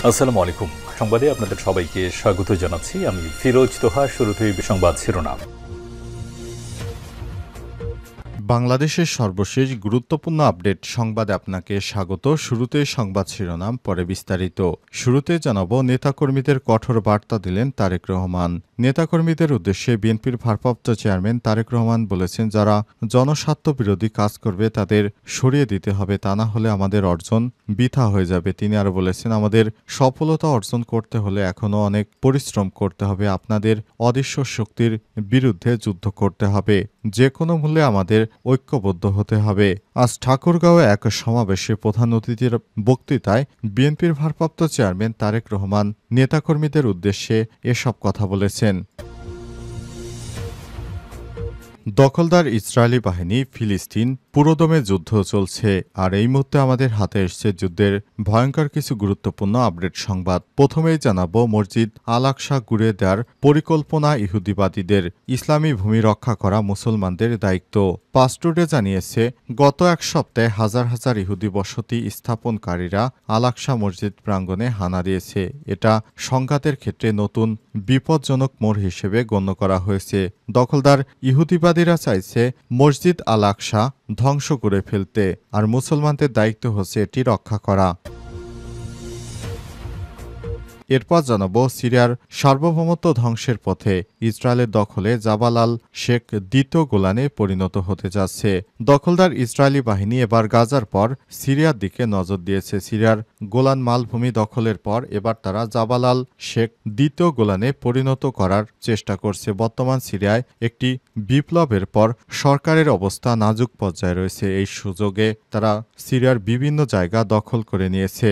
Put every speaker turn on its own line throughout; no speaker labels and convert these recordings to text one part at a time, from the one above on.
আসসালামু আলাইকুম। সংবাদে আপনাদের সবাইকে স্বাগত জানাচ্ছি। আমি ফিরোজ তোহা। শুরুতেই সংবাদ শিরোনাম।
বাংলাদেশের সর্বশেষ গুরুত্বপূর্ণ আপডেট সংবাদে আপনাকে স্বাগত। শুরুতে সংবাদ শিরোনাম, পরে বিস্তারিত। শুরুতে জানাবো, নেতাকর্মীদের কঠোর বার্তা দিলেন তারেক রহমান। নেতাকর্মীদের উদ্দেশ্যে বিএনপির ভারপ্রাপ্ত চেয়ারম্যান তারেক রহমান বলেছেন, যারা জনস্বার্থ বিরোধী কাজ করবে তাদের সরিয়ে দিতে হবে, তা না হলে আমাদের অর্জন বৃথা হয়ে যাবে। তিনি আরও বলেছেন, আমাদের সফলতা অর্জন করতে হলে এখনও অনেক পরিশ্রম করতে হবে। আপনাদের অদৃশ্য শক্তির বিরুদ্ধে যুদ্ধ করতে হবে। যে কোনো মূল্যে আমাদের ঐক্যবদ্ধ হতে হবে। আজ ঠাকুরগাঁওয়ে এক সমাবেশে প্রধান অতিথির বক্তৃতায় বিএনপির ভারপ্রাপ্ত চেয়ারম্যান তারেক রহমান নেতাকর্মীদের উদ্দেশ্যে এসব কথা বলেছেন। দখলদার ইসরায়েলি বাহিনী ফিলিস্তিন পুরোদমে যুদ্ধ চলছে, আর এই মুহূর্তে আমাদের হাতে এসছে যুদ্ধের ভয়ঙ্কর কিছু গুরুত্বপূর্ণ আপডেট সংবাদ। প্রথমেই জানাবো, মসজিদ আল আকসা গুঁড়িয়ে দেওয়ার পরিকল্পনা ইহুদিবাদীদের, ইসলামী ভূমি রক্ষা করা মুসলমানদের দায়িত্ব। পাসটুডে জানিয়েছে, গত এক সপ্তাহে হাজার হাজার ইহুদি বসতি স্থাপনকারীরা আল আকসা মসজিদ প্রাঙ্গণে হানা দিয়েছে। এটা সংঘাতের ক্ষেত্রে নতুন বিপজ্জনক মোড় হিসেবে গণ্য করা হয়েছে। দখলদার ইহুদিবাদীরা চাইছে মসজিদ আল আকসা ধ্বংস করে ফেলতে, আর মুসলমানদের দায়িত্ব হচ্ছে এটি রক্ষা করা। এরপর জানাবো, সিরিয়ার সার্বভৌমত্ব ধ্বংসের পথে ইসরায়েলের দখলে জাবাল আল শেখ দ্বিতীয় গোলানে পরিণত হতে যাচ্ছে। দখলদার ইসরায়েলি বাহিনী এবার গাজার পর সিরিয়ার দিকে নজর দিয়েছে। সিরিয়ার গোলান মালভূমি দখলের পর এবার তারা জাবাল আল শেখ দ্বিতীয় গোলানে পরিণত করার চেষ্টা করছে। বর্তমান সিরিয়ায় একটি বিপ্লবের পর সরকারের অবস্থা নাজুক পর্যায়ে রয়েছে। এই সুযোগে তারা সিরিয়ার বিভিন্ন জায়গা দখল করে নিয়েছে।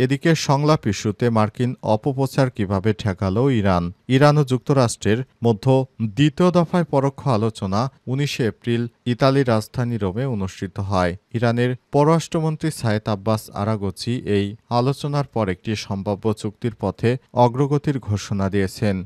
এদিকে সংলাপ ইস্যুতে মার্কিন অপপ্রচার কিভাবে ঠেকাল ইরান। ইরান ও যুক্তরাষ্ট্রের মধ্যে দ্বিতীয় দফায় পরোক্ষ আলোচনা 19 এপ্রিল ইতালির রাজধানী রোমে অনুষ্ঠিত হয়। ইরানের পররাষ্ট্রমন্ত্রী সায়েদ আব্বাস আরাগচি এই আলোচনার পর একটি সম্ভাব্য চুক্তির পথে অগ্রগতির ঘোষণা দিয়েছেন।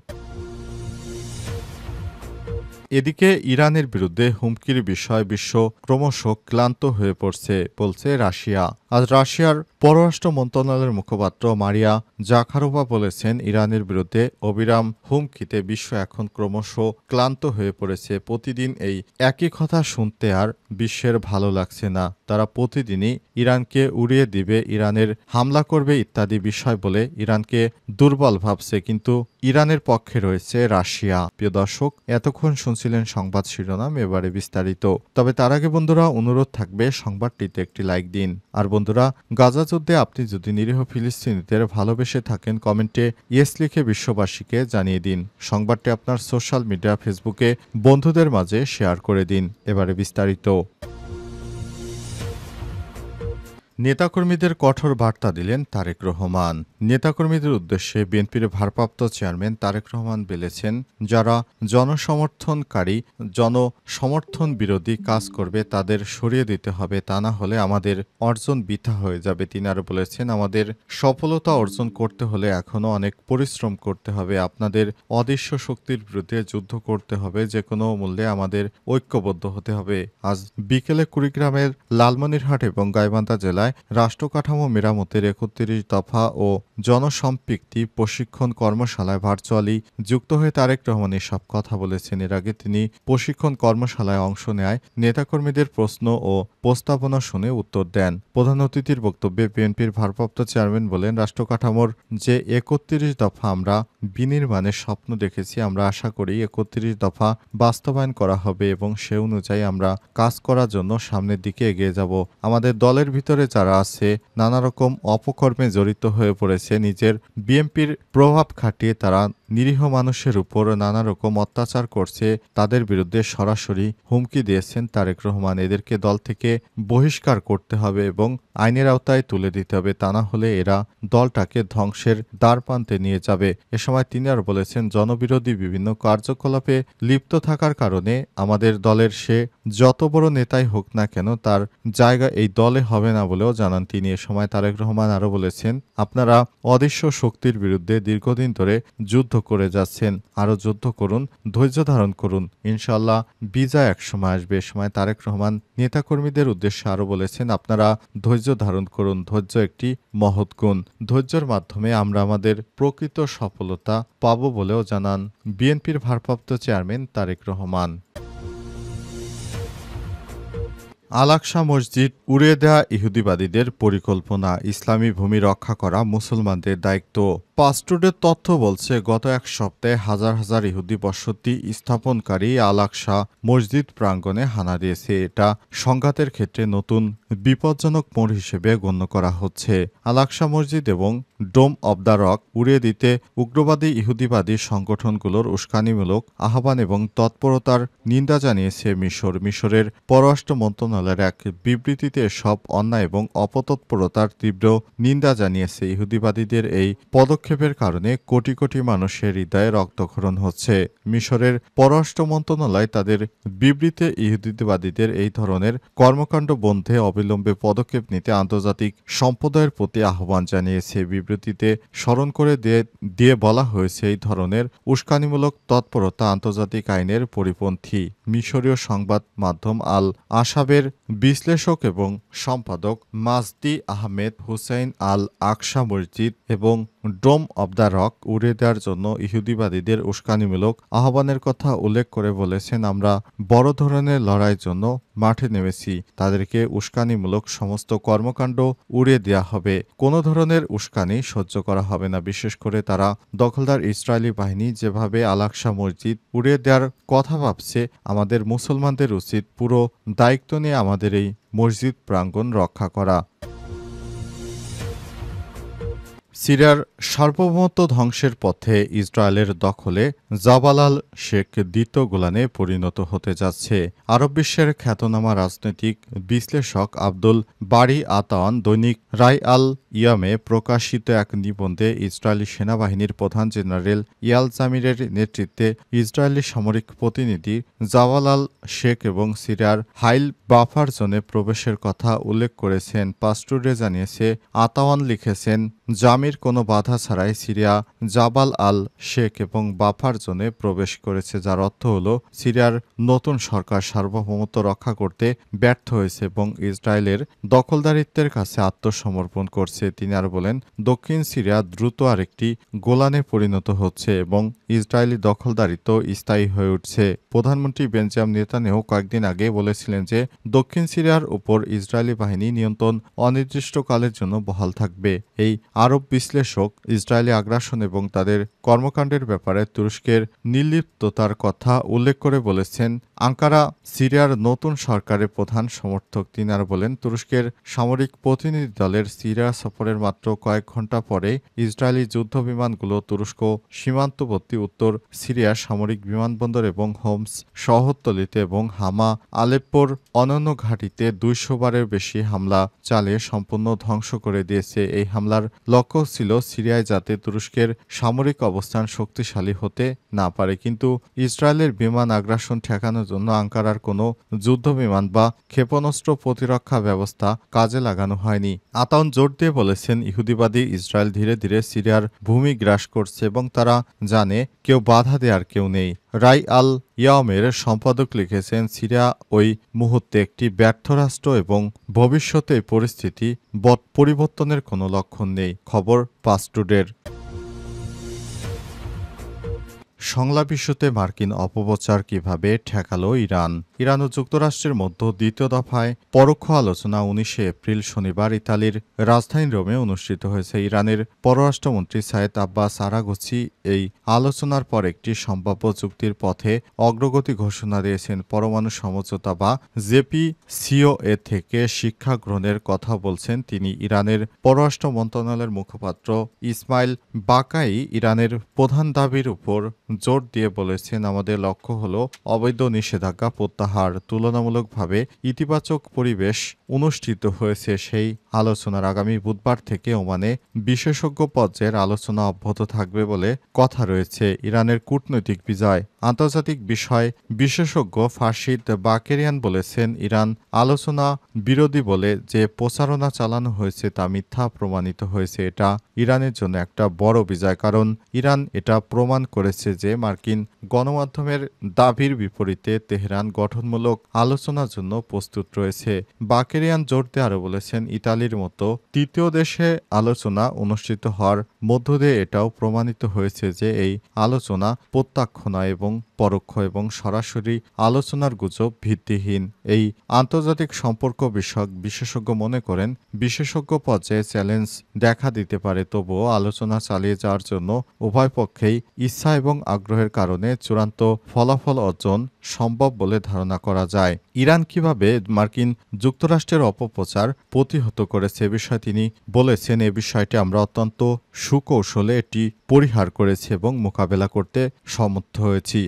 এদিকে ইরানের বিরুদ্ধে হুমকির বিষয় বিশ্ব ক্রমশ ক্লান্ত হয়ে পড়ছে বলছে রাশিয়া। আজ রাশিয়ার পররাষ্ট্র মন্ত্রণালয়ের মুখপাত্র মারিয়া জাখারোভা বলেছেন, ইরানের বিরুদ্ধে অবিরাম হুমকিতে বিশ্ব এখন ক্রমশ ক্লান্ত হয়ে পড়েছে। প্রতিদিন এই একই কথা শুনতে আর বিশ্বের ভালো লাগছে না। তারা প্রতিদিনই ইরানকে উড়িয়ে দিবে, ইরানের হামলা করবে ইত্যাদি বিষয় বলে ইরানকে দুর্বল ভাবছে, কিন্তু ইরানের পক্ষে রয়েছে রাশিয়া। প্রিয় দর্শক, এতক্ষণ শুনছিলেন সংবাদ শিরোনাম, এবারে বিস্তারিত। তবে তার আগে বন্ধুরা, অনুরোধ থাকবে সংবাদটিতে একটি লাইক দিন। আর বন্ধুরা, গাজা যুদ্ধে আপনি যদি নিরীহ ফিলিস্তিনিদের ভালোবেসে থাকেন, কমেন্টে ইয়েস লিখে বিশ্ববাসীকে জানিয়ে দিন। সংবাদটি আপনার সোশ্যাল মিডিয়া ফেসবুকে বন্ধুদের মাঝে শেয়ার করে দিন। এবারে বিস্তারিত। নেতাকর্মীদের কঠোর বার্তা দিলেন তারেক রহমান। নেতাকর্মীদের উদ্দেশ্যে বিএনপির ভারপ্রাপ্ত চেয়ারম্যান তারেক রহমান বলেছেন, যারা জনসমর্থনকারী জনসমর্থন বিরোধী কাজ করবে তাদের সরিয়ে দিতে হবে, তা না হলে আমাদের অর্জন বৃথা হয়ে যাবে। তিনি আরও বলেছেন, আমাদের সফলতা অর্জন করতে হলে এখনও অনেক পরিশ্রম করতে হবে। আপনাদের অদৃশ্য শক্তির বিরুদ্ধে যুদ্ধ করতে হবে। যে কোনো মূল্যে আমাদের ঐক্যবদ্ধ হতে হবে। আজ বিকেলে কুড়িগ্রামের লালমনিরহাট এবং গাইবান্ধা জেলায় রাষ্ট্রকাঠামো মেরামতের ৩১ দফা ও জনসম্পৃক্তি প্রশিক্ষণ কর্মশালায় ভার্চুয়ালি যুক্ত হয়ে তারেক রহমান এসব কথা বলেছেন। এর আগে তিনি প্রশিক্ষণ কর্মশালায় অংশ নেয় নেতাকর্মীদের প্রশ্ন ও প্রস্তাবনা শুনে উত্তর দেন। প্রধান অতিথির বক্তব্যে বিএনপির ভারপ্রাপ্ত চেয়ারম্যান বলেন, রাষ্ট্রকাঠামোর যে ৩১ দফা আমরা বিনির্মাণের স্বপ্ন দেখেছি, আমরা আশা করি ৩১ দফা বাস্তবায়ন করা হবে এবং সে অনুযায়ী আমরা কাজ করার জন্য সামনের দিকে এগিয়ে যাব। আমাদের দলের ভিতরে যারা আছে নানা রকম অপকর্মে জড়িত হয়ে পড়েছে, নিজের বিএনপির প্রভাব খাটিয়ে তারা নিরীহ মানুষের উপর নানা রকম অত্যাচার করছে, তাদের বিরুদ্ধে সরাসরি হুমকি দিয়েছেন তারেক রহমান। এদেরকে দল থেকে বহিষ্কার করতে হবে এবং আইনের আওতায় তুলে দিতে হবে, তা না হলে এরা দলটাকে ধ্বংসের দ্বারপ্রান্তে নিয়ে যাবে। এ সময় তিনি আর বলেছেন, জনবিরোধী বিভিন্ন কার্যকলাপে লিপ্ত থাকার কারণে আমাদের দলের সে যত বড় নেতাই হোক না কেন তার জায়গা এই দলে হবে না বলেও জানান তিনি। এ সময় তারেক রহমান আরও বলেছেন, আপনারা অদৃশ্য শক্তির বিরুদ্ধে দীর্ঘদিন ধরে যুদ্ধ করে যাচ্ছেন, আরও যুদ্ধ করুন, ধৈর্য ধারণ করুন, ইনশাআল্লাহ বিজয় একসময় আসবে। এ সময় তারেক রহমান নেতাকর্মীদের উদ্দেশ্যে আরও বলেছেন, আপনারা ধৈর্য ধারণ করুন, ধৈর্য একটি মহৎ গুণ। ধৈর্যের মাধ্যমে আমরা আমাদের প্রকৃত সফলতা পাব বলেও জানান বিএনপির ভারপ্রাপ্ত চেয়ারম্যান তারেক রহমান। আল-আকসা মসজিদ উড়িয়ে দেয়া ইহুদিবাদীদের পরিকল্পনা, ইসলামী ভূমি রক্ষা করা মুসলমানদের দায়িত্ব। পাসটুডের তথ্য বলছে, গত এক সপ্তাহে হাজার হাজার ইহুদি বসতি স্থাপনকারী আল-আকসা মসজিদ প্রাঙ্গণে হানা দিয়েছে। এটা সংঘাতের ক্ষেত্রে নতুন বিপজ্জনক মোড় হিসেবে গণ্য করা হচ্ছে। আল-আকসা মসজিদ এবং ডোম অব দ্য রক উড়িয়ে দিতে উগ্রবাদী ইহুদিবাদী সংগঠনগুলোর উস্কানিমূলক আহ্বান এবং তৎপরতার নিন্দা জানিয়েছে মিশর। মিশরের পররাষ্ট্র মন্ত্রণালয়ের এক বিবৃতিতে সব অন্যায় এবং অপতৎপরতার তীব্র নিন্দা জানিয়েছে। ইহুদিবাদীদের এই পদক্ষেপের কারণে কোটি কোটি মানুষের হৃদয়ে রক্তক্ষরণ হচ্ছে। মিশরের পররাষ্ট্র মন্ত্রণালয় তাদের বিবৃতিতে ইহুদিবাদীদের এই ধরনের কর্মকাণ্ড বন্ধে অবিলম্বে পদক্ষেপ নিতে আন্তর্জাতিক সম্প্রদায়ের প্রতি আহ্বান জানিয়েছে। বিবৃতিতে স্মরণ করে দিয়ে বলা হয়েছে, এই ধরনের উস্কানিমূলক তৎপরতা আন্তর্জাতিক আইনের পরিপন্থী। মিশরীয় সংবাদ মাধ্যম আল আসাবের বিশ্লেষক এবং সম্পাদক মাজদি আহমেদ হুসাইন আল-আকসা মসজিদ এবং ডোম অব দ্য রক উড়িয়ে দেওয়ার জন্য ইহুদিবাদীদের উস্কানিমূলক আহ্বানের কথা উল্লেখ করে বলেছেন, আমরা বড় ধরনের লড়াইয়ের জন্য মাঠে নেমেছি। তাদেরকে উস্কানিমূলক সমস্ত কর্মকাণ্ড উড়িয়ে দেওয়া হবে। কোনো ধরনের উস্কানি সহ্য করা হবে না। বিশেষ করে তারা দখলদার ইসরায়েলি বাহিনী যেভাবে আল-আকসা মসজিদ উড়িয়ে দেওয়ার কথা ভাবছে, আমাদের মুসলমানদের উচিত পুরো দায়িত্ব নিয়ে আমাদের এই মসজিদ প্রাঙ্গণ রক্ষা করা। সিরিয়ার সার্বভৌমত্ব ধ্বংসের পথে ইসরায়েলের দখলে জাবাল আল শেখ দ্বিতীয় গোলানে পরিণত হতে যাচ্ছে। আরব বিশ্বের খ্যাতনামা রাজনৈতিক বিশ্লেষক আব্দুল বারি আতাওয়ান দৈনিক রায় আল ইয়ামে প্রকাশিত এক নিবন্ধে ইসরায়েলি সেনাবাহিনীর প্রধান জেনারেল ইয়াল জামিরের নেতৃত্বে ইসরায়েলি সামরিক প্রতিনিধি জাবাল আল শেখ এবং সিরিয়ার হাইল বাফার জোনে প্রবেশের কথা উল্লেখ করেছেন। পাসটুডে জানিয়েছে, আতাওয়ান লিখেছেন, জামির কোনো বাধা ছাড়াই সিরিয়া জাবাল আল শেখ এবং বাফার জোনে প্রবেশ করেছে, যার অর্থ হল সিরিয়ার নতুন সরকার সার্বভৌমত্ব রক্ষা করতে ব্যর্থ হয়েছে এবং ইসরায়েলের দখলদারিত্বের কাছে আত্মসমর্পণ করছে। তিনি আরও বলেন, দক্ষিণ সিরিয়া দ্রুত আরেকটি গোলানে পরিণত হচ্ছে এবং ইসরায়েলি দখলদারিত্ব স্থায়ী হয়ে উঠছে। প্রধানমন্ত্রী বেঞ্জামিন নেতানিয়াহু কয়েকদিন আগে বলেছিলেন যে দক্ষিণ সিরিয়ার উপর ইসরায়েলি বাহিনী নিয়ন্ত্রণ অনির্দিষ্টকালের জন্য বহাল থাকবে। এই আরব বিশ্লেষক ইসরায়েলি আগ্রাসন এবং তাদের কর্মকাণ্ডের ব্যাপারে তুরস্কের নির্লিপ্ততার কথা উল্লেখ করে বলেছেন, আঙ্কারা সিরিয়ার নতুন সরকারের প্রধান সমর্থক। তিনি আর বলেন, তুরস্কের সামরিক প্রতিনিধি দলের সিরিয়া সফরের মাত্র কয়েক ঘণ্টা পরে ইসরায়েলি যুদ্ধ বিমানগুলো তুরস্ক সীমান্তবর্তী উত্তর সিরিয়ার সামরিক বিমানবন্দর এবং হোমস শহরতলিতে এবং হামা আলেপ্পোর অনন্য ঘাঁটিতে 200 বারের বেশি হামলা চালিয়ে সম্পূর্ণ ধ্বংস করে দিয়েছে। এই হামলার লক্ষ্য ছিল সিরিয়ায় যাতে তুরস্কের সামরিক অবস্থান শক্তিশালী হতে না পারে। কিন্তু ইসরায়েলের বিমান আগ্রাসন ঠেকানোর জন্য আঙ্কারার কোনো যুদ্ধ বিমান বা ক্ষেপণাস্ত্র প্রতিরক্ষা ব্যবস্থা কাজে লাগানো হয়নি। আতাউন জোর দিয়ে বলেছেন, ইহুদিবাদী ইসরায়েল ধীরে ধীরে সিরিয়ার ভূমি গ্রাস করছে এবং তারা জানে কেউ বাধা দেওয়ার কেউ নেই। রাই আল ইয়ামের সম্পাদক লিখেছেন, সিরিয়া ওই মুহূর্তে একটি ব্যর্থ রাষ্ট্র এবং ভবিষ্যতে পরিস্থিতি পরিবর্তনের কোনো লক্ষণ নেই। খবর পাসটুডের। সংলাপ ইস্যুতে মার্কিন অপপ্রচার কিভাবে ঠেকালো ইরান? ইরান ও যুক্তরাষ্ট্রের মধ্যে দ্বিতীয় দফায় পরোক্ষ আলোচনা 19 এপ্রিল শনিবার ইতালির রাজধানী রোমে অনুষ্ঠিত হয়েছে। ইরানের পররাষ্ট্রমন্ত্রী সায়েদ আব্বাস আরাগচি এই আলোচনার পর একটি সম্ভাব্য চুক্তির পথে অগ্রগতি ঘোষণা দিয়েছেন। পরমাণু সমঝোতা বা জেপিসিওএ থেকে শিক্ষা গ্রহণের কথা বলছেন তিনি। ইরানের পররাষ্ট্র মন্ত্রণালয়ের মুখপাত্র ইসমাইল বাকাই ইরানের প্রধান দাবির উপর জোর দিয়ে বলেছেন, আমাদের লক্ষ্য হলো অবৈধ নিষেধাজ্ঞা প্রত্যাহার। তুলনামূলকভাবে ইতিবাচক পরিবেশ অনুষ্ঠিত হয়েছে সেই আলোচনার। আগামী বুধবার থেকে ওমানে বিশেষজ্ঞ পর্যায়ের আলোচনা অব্যাহত থাকবে বলে কথা রয়েছে। ইরানের কূটনৈতিক বিজয়। আন্তর্জাতিক বিষয় বিশেষজ্ঞ ফারশিদ বাকেরিয়ান বলেছেন, ইরান আলোচনা বিরোধী বলে যে প্রচারণা চালানো হয়েছে তা মিথ্যা প্রমাণিত হয়েছে। এটা ইরানের জন্য একটা বড় বিজয়, কারণ ইরান এটা প্রমাণ করেছে যে মার্কিন গণমাধ্যমের দাবির বিপরীতে তেহরান গঠনমূলক আলোচনার জন্য প্রস্তুত রয়েছে। বাকেরিয়ান জোর দিয়ে আরও বলেছেন, ইতালির মতো তৃতীয় দেশে আলোচনা অনুষ্ঠিত হওয়ার মধ্য দিয়ে এটাও প্রমাণিত হয়েছে যে এই আলোচনা প্রত্যক্ষ নয় এবং পরোক্ষ এবং সরাসরি আলোচনার গুজব ভিত্তিহীন। এই আন্তর্জাতিক সম্পর্ক বিষয়ক বিশেষজ্ঞ মনে করেন, বিশেষজ্ঞ পর্যায়ে চ্যালেঞ্জ দেখা দিতে পারে, তবুও আলোচনা চালিয়ে যাওয়ার জন্য উভয় পক্ষেই ইচ্ছা এবং আগ্রহের কারণে চূড়ান্ত ফলাফল অর্জন সম্ভব বলে ধারণা করা যায়। ইরান কিভাবে মার্কিন যুক্তরাষ্ট্রের অপপ্রচার প্রতিহত করেছে এ বিষয়ে তিনি বলেছেন, এ বিষয়টি আমরা অত্যন্ত সুকৌশলে এটি পরিহার করেছি এবং মোকাবেলা করতে সমর্থ হয়েছি।